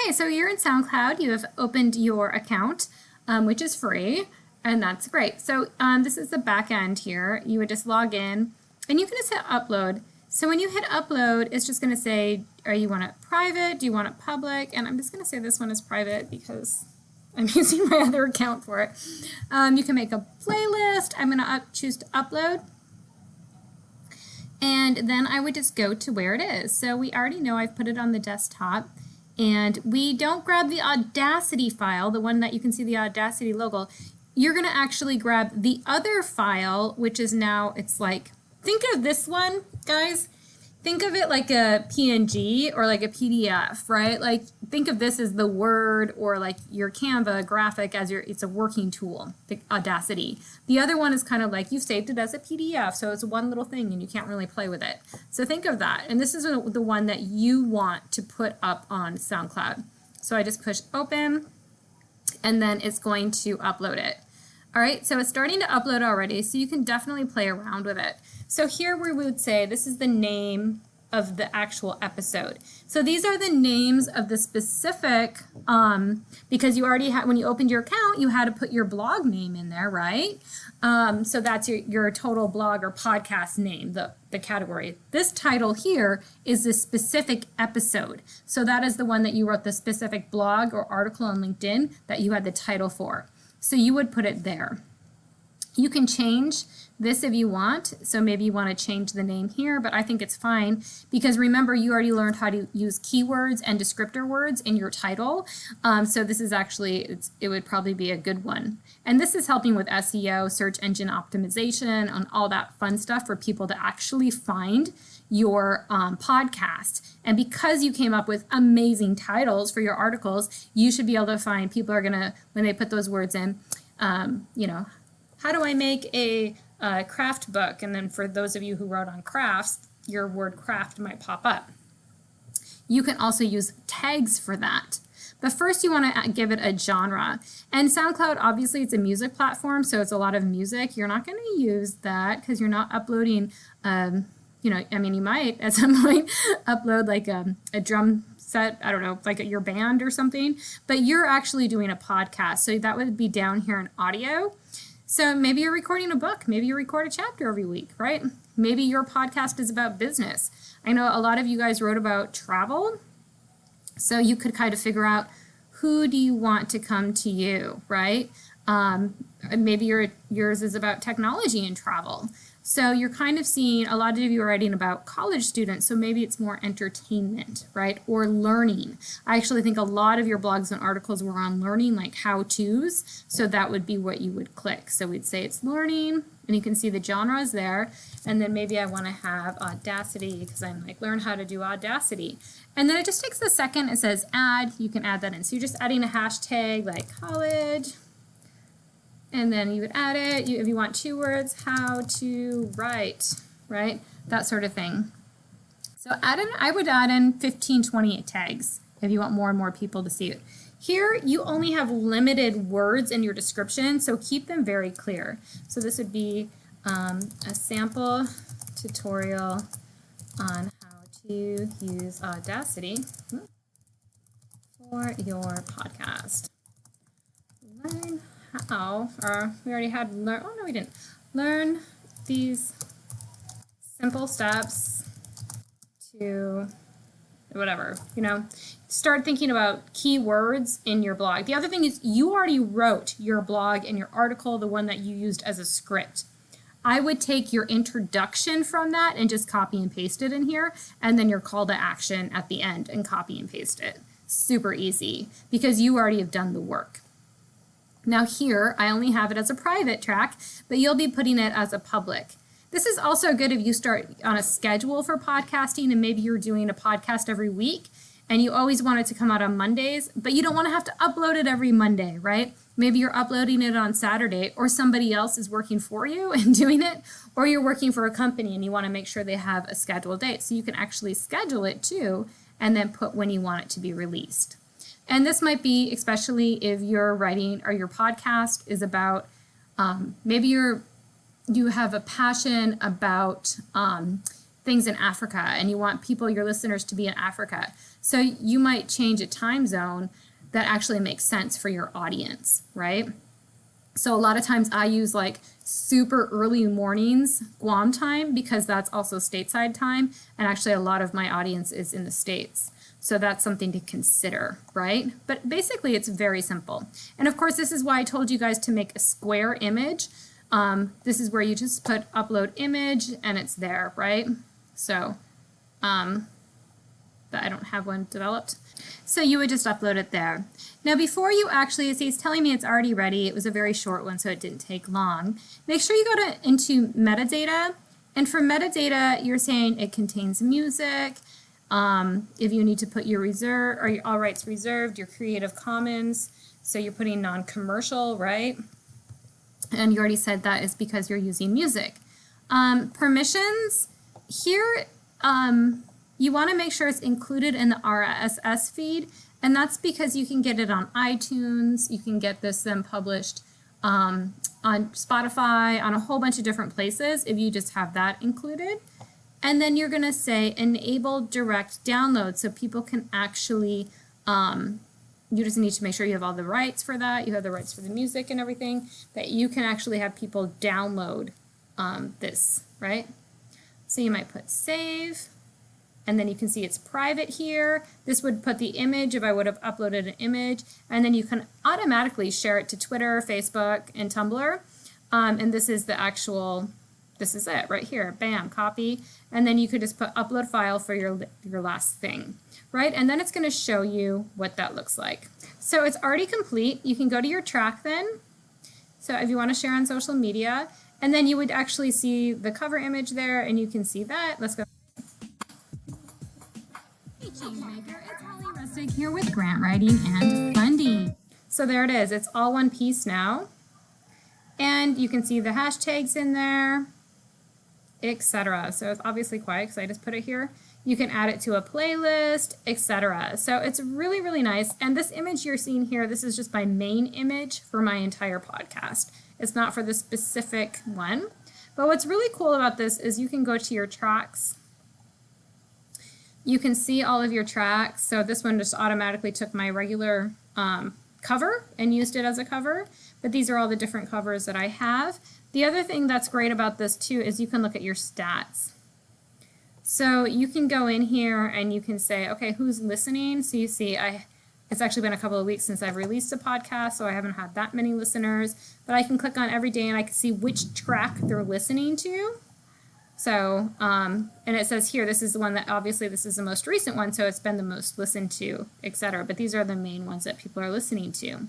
Okay, so you're in SoundCloud. You have opened your account, which is free, and that's great. So this is the back end here. You would just log in, and you can just hit upload. So when you hit upload, it's just going to say, you want it private? Do you want it public? And I'm just going to say this one is private because I'm using my other account for it. You can make a playlist. I'm going to choose to upload. And then I would just go to where it is. So we already know I've put it on the desktop. And we don't grab the Audacity file, the one that you can see the Audacity logo. You're going to actually grab the other file, which is now, it's like, think of this one, guys. Think of it like a PNG or like a PDF, right? Like, think of this as the Word or like your Canva graphic as it's a working tool, the Audacity. The other one is kind of like you've saved it as a PDF, so it's one little thing and you can't really play with it. So think of that. And this is the one that you want to put up on SoundCloud. So I just push open and then it's going to upload it. All right, so it's starting to upload already, so you can definitely play around with it. So here we would say this is the name of the actual episode. So these are the names of the specific, because you already had, when you opened your account, you had to put your blog name in there, right? So that's your total blog or podcast name, the category. This title here is the specific episode. So that is the one that you wrote the specific blog or article on LinkedIn that you had the title for. So you would put it there. You can change this if you want. So maybe you want to change the name here, but I think it's fine because remember you already learned how to use keywords and descriptor words in your title. So this is actually, it would probably be a good one. And this is helping with SEO, search engine optimization, and all that fun stuff for people to actually find your podcast. And because you came up with amazing titles for your articles, you should be able to find, people are gonna, when they put those words in, you know, how do I make a craft book? And then for those of you who wrote on crafts, your word craft might pop up. You can also use tags for that. But first you want to give it a genre. And SoundCloud, obviously it's a music platform, so it's a lot of music. You're not going to use that because you're not uploading, you know, I mean, you might at some point upload like a drum set, I don't know, like your band or something, but you're actually doing a podcast. So that would be down here in audio. So maybe you're recording a book, maybe you record a chapter every week, right? Maybe your podcast is about business. I know a lot of you guys wrote about travel, so you could kind of figure out who do you want to come to you, right? Maybe yours is about technology and travel. So you're kind of seeing, a lot of you are writing about college students, so maybe it's more entertainment, right? Or learning. I actually think a lot of your blogs and articles were on learning, like how-tos, so that would be what you would click. So we'd say it's learning, and you can see the genres there, and then maybe I want to have Audacity, because I'm like, learn how to do Audacity. And then it just takes a second, it says add, you can add that in. So you're just adding a hashtag like college, and then you would add it, if you want 2 words, how to write, right? That sort of thing. So I would add in 15, 20 tags if you want more and more people to see it. Here, you only have limited words in your description, so keep them very clear. So this would be a sample tutorial on how to use Audacity for your podcast. Learn how, or we already had learn, oh no we didn't, learn these simple steps to whatever, you know, start thinking about keywords in your blog. The other thing is you already wrote your blog and your article, the one that you used as a script. I would take your introduction from that and just copy and paste it in here, and then your call to action at the end and copy and paste it. Super easy because you already have done the work. Now here, I only have it as a private track, but you'll be putting it as a public. This is also good if you start on a schedule for podcasting and maybe you're doing a podcast every week and you always want it to come out on Mondays, but you don't want to have to upload it every Monday, right? Maybe you're uploading it on Saturday or somebody else is working for you and doing it, or you're working for a company and you want to make sure they have a scheduled date. So you can actually schedule it too and then put when you want it to be released. And this might be especially if you're writing or your podcast is about, maybe you have a passion about things in Africa and you want people, your listeners, to be in Africa. So you might change a time zone that actually makes sense for your audience, right? So a lot of times I use like super early mornings Guam time because that's also stateside time, and actually a lot of my audience is in the States. So that's something to consider, right? But basically it's very simple. And of course this is why I told you guys to make a square image. This is where you just put upload image and it's there, right? So I don't have one developed. So you would just upload it there. Now before you actually, see, it's telling me it's already ready. It was a very short one, so it didn't take long. Make sure you go into metadata. And for metadata, you're saying it contains music. If you need to put your reserve or your all rights reserved, your Creative Commons. So you're putting non-commercial, right? And you already said that is because you're using music. Permissions, here you want to make sure it's included in the RSS feed, and that's because you can get it on iTunes, you can get this then published on Spotify, on a whole bunch of different places if you just have that included. And then you're going to say enable direct download so people can actually, you just need to make sure you have all the rights for that, you have the rights for the music and everything, that you can actually have people download this, right? So you might put save, and then you can see it's private here. This would put the image if I would have uploaded an image, and then you can automatically share it to Twitter, Facebook, and Tumblr. And this is the actual, this is it right here, bam, copy. And then you could just put upload file for your last thing, right? And then it's gonna show you what that looks like. So it's already complete. You can go to your track then. So if you wanna share on social media, and then you would actually see the cover image there, and you can see that. Let's go. Hey Changemaker, it's Holly Rustic here with grant writing and funding. So there it is, it's all one piece now. And you can see the hashtags in there, etc. So it's obviously quiet because I just put it here. You can add it to a playlist, etc. So it's really, really nice. And this image you're seeing here, this is just my main image for my entire podcast. It's not for the specific one. But what's really cool about this is you can go to your tracks. You can see all of your tracks. So this one just automatically took my regular cover and used it as a cover. But these are all the different covers that I have. The other thing that's great about this too is you can look at your stats. So you can go in here and you can say, okay, who's listening? So you see, it's actually been a couple of weeks since I've released a podcast, so I haven't had that many listeners. But I can click on every day and I can see which track they're listening to. So, and it says here, this is the one that, obviously this is the most recent one, so it's been the most listened to, etc. But these are the main ones that people are listening to.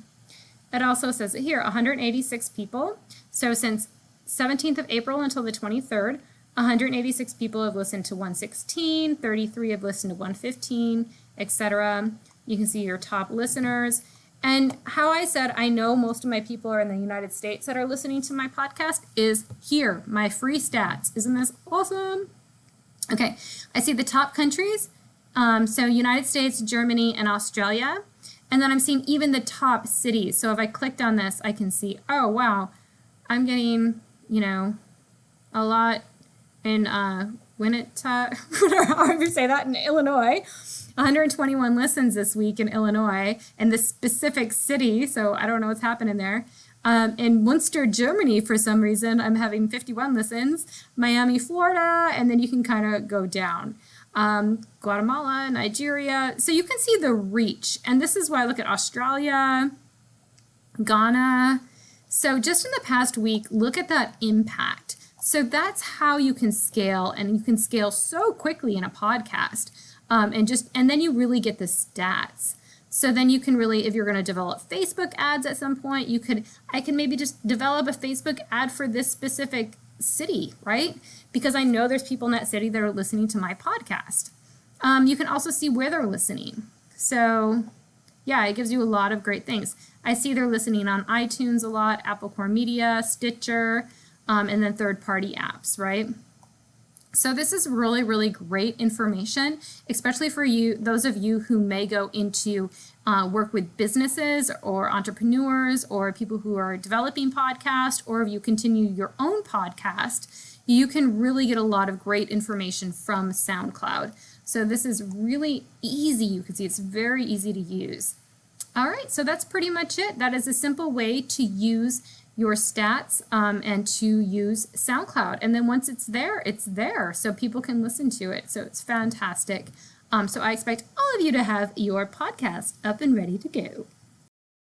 It also says it here, 186 people. So since 17th of April until the 23rd, 186 people have listened to 116, 33 have listened to 115, etc. You can see your top listeners. And how I said I know most of my people are in the United States that are listening to my podcast is here, my free stats. Isn't this awesome? Okay, I see the top countries. So United States, Germany, and Australia. And then I'm seeing even the top cities. So if I clicked on this, I can see, oh, wow, I'm getting, you know, a lot in Winneta, however you say that, in Illinois. 121 listens this week in Illinois, and this specific city, so I don't know what's happening there. In Munster, Germany, for some reason, I'm having 51 listens. Miami, Florida, and then you can kind of go down. Guatemala, Nigeria. So you can see the reach. And this is why I look at Australia, Ghana. So just in the past week, look at that impact. So that's how you can scale, and you can scale so quickly in a podcast. And then you really get the stats. So then you can really, if you're going to develop Facebook ads at some point, I can maybe just develop a Facebook ad for this specific city, right? Because I know there's people in that city that are listening to my podcast. You can also see where they're listening. So yeah, it gives you a lot of great things. I see they're listening on iTunes a lot, Apple Core Media, Stitcher, and then third-party apps, right? So this is really, really great information, especially for you, those of you who may go into work with businesses or entrepreneurs or people who are developing podcasts, or if you continue your own podcast, you can really get a lot of great information from SoundCloud. So this is really easy. You can see it's very easy to use. All right, so that's pretty much it. That is a simple way to use your stats and to use SoundCloud. And then once it's there, so people can listen to it. So it's fantastic. So I expect all of you to have your podcast up and ready to go.